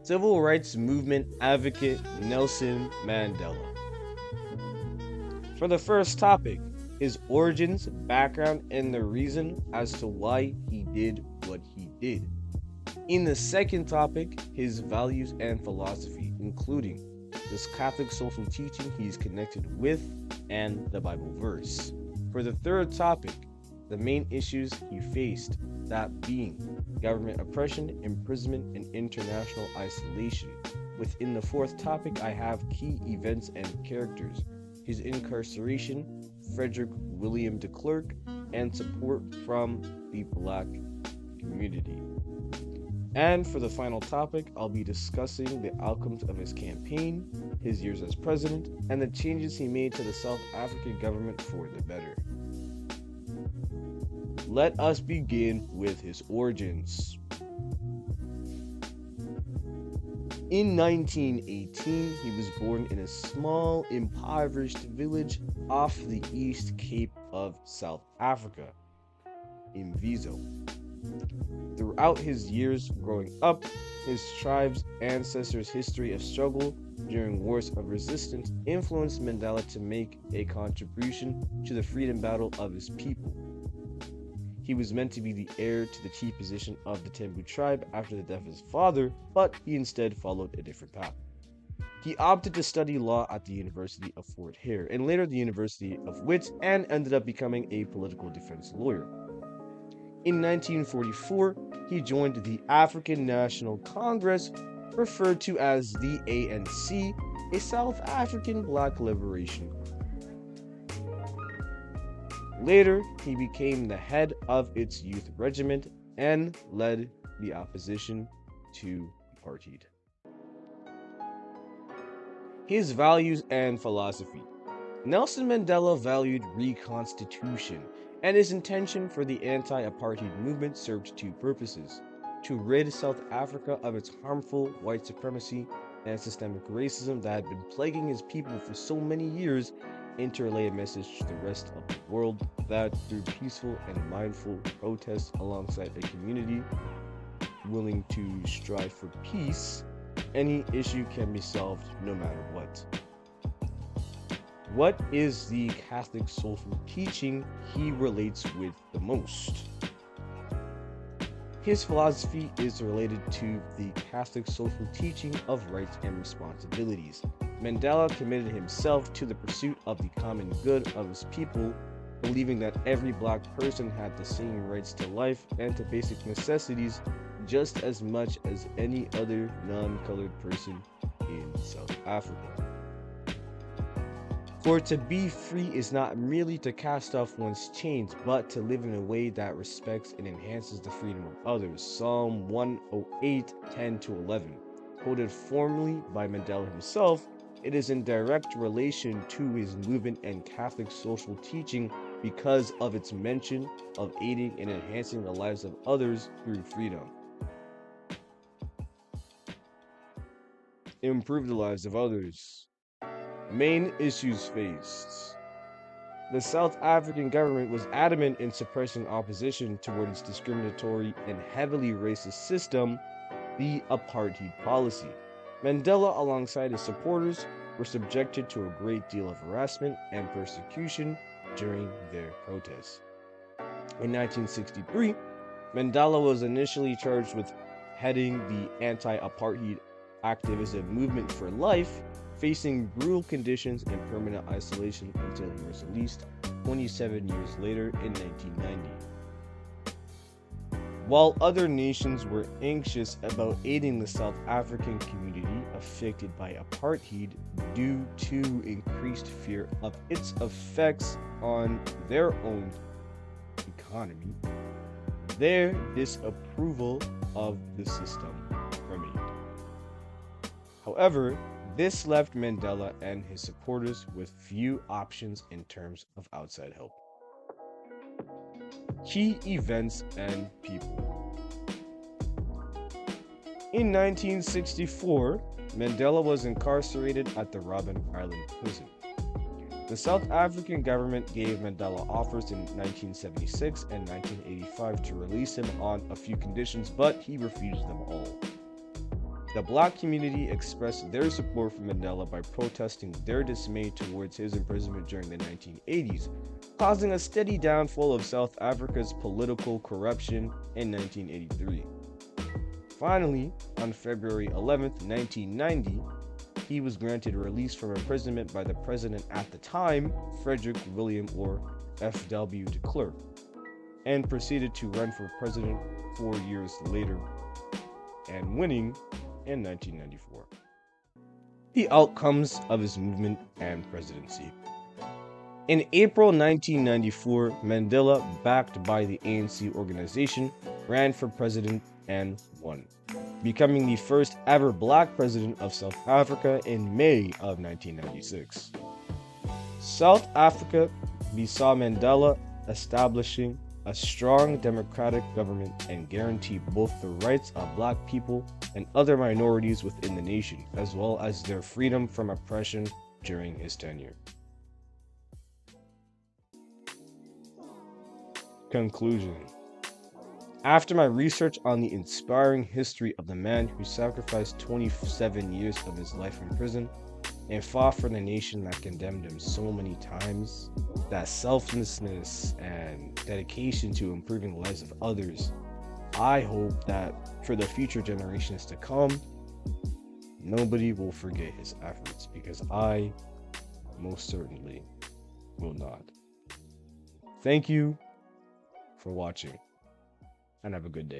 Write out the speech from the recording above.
Civil rights movement advocate Nelson Mandela. For the first topic, his origins, background, and the reason as to why he did what he did. In the second topic, his values and philosophy, including this Catholic social teaching he is connected with and the Bible verse. For the third topic, the main issues he faced, that being government oppression, imprisonment, and international isolation. Within the fourth topic, I have key events and characters, his incarceration, Frederick William de Klerk, and support from the Black community. And for the final topic, I'll be discussing the outcomes of his campaign, his years as president, and the changes he made to the South African government for the better. Let us begin with his origins. In 1918, he was born in a small, impoverished village off the East Cape of South Africa, Imvizo. Throughout his years growing up, his tribe's ancestors' history of struggle during wars of resistance influenced Mandela to make a contribution to the freedom battle of his people. He was meant to be the heir to the chief position of the Tembu tribe after the death of his father, but he instead followed a different path. He opted to study law at the University of Fort Hare and later the University of Wits, and ended up becoming a political defense lawyer. In 1944, he joined the African National Congress, referred to as the ANC, a South African Black liberation group. Later, he became the head of its youth regiment and led the opposition to apartheid. His values and philosophy. Nelson Mandela valued reconstitution, and his intention for the anti-apartheid movement served two purposes: to rid South Africa of its harmful white supremacy and systemic racism that had been plaguing his people for so many years, and to relay a message to the rest of the world that through peaceful and mindful protests alongside a community willing to strive for peace, any issue can be solved no matter what. What is the Catholic social teaching he relates with the most? His philosophy is related to the Catholic social teaching of rights and responsibilities. Mandela committed himself to the pursuit of the common good of his people, believing that every Black person had the same rights to life and to basic necessities just as much as any other non-colored person in South Africa. For to be free is not merely to cast off one's chains, but to live in a way that respects and enhances the freedom of others. Psalm 108, 10-11. Quoted formally by Mandela himself, it is in direct relation to his movement and Catholic social teaching because of its mention of aiding and enhancing the lives of others through freedom. Improve the lives of others. Main issues faced. The South African government was adamant in suppressing opposition toward its discriminatory and heavily racist system, the apartheid policy. Mandela, alongside his supporters, were subjected to a great deal of harassment and persecution during their protests. In 1963, Mandela was initially charged with heading the anti-apartheid activism movement for life, facing brutal conditions and permanent isolation until he was released 27 years later in 1990. While other nations were anxious about aiding the South African community affected by apartheid due to increased fear of its effects on their own economy, their disapproval of the system remained. However, this left Mandela and his supporters with few options in terms of outside help. Key events and people. In 1964, Mandela was incarcerated at the Robben Island prison. The South African government gave Mandela offers in 1976 and 1985 to release him on a few conditions, but he refused them all. The Black community expressed their support for Mandela by protesting their dismay towards his imprisonment during the 1980s, causing a steady downfall of South Africa's political corruption in 1983. Finally, on February 11, 1990, he was granted release from imprisonment by the president at the time, Frederick William or F.W. de Klerk, and proceeded to run for president 4 years later, and winning in 1994. The outcomes of his movement and presidency. In April 1994, Mandela, backed by the ANC organization, ran for president and won, becoming the first ever Black president of South Africa in May of 1996. South Africa saw Mandela establishing a strong democratic government and guarantee both the rights of Black people and other minorities within the nation, as well as their freedom from oppression during his tenure. Conclusion. After my research on the inspiring history of the man who sacrificed 27 years of his life in prison and fought for the nation that condemned him so many times, that selflessness and dedication to improving the lives of others, I hope that for the future generations to come, nobody will forget his efforts, because I most certainly will not. Thank you for watching, and have a good day.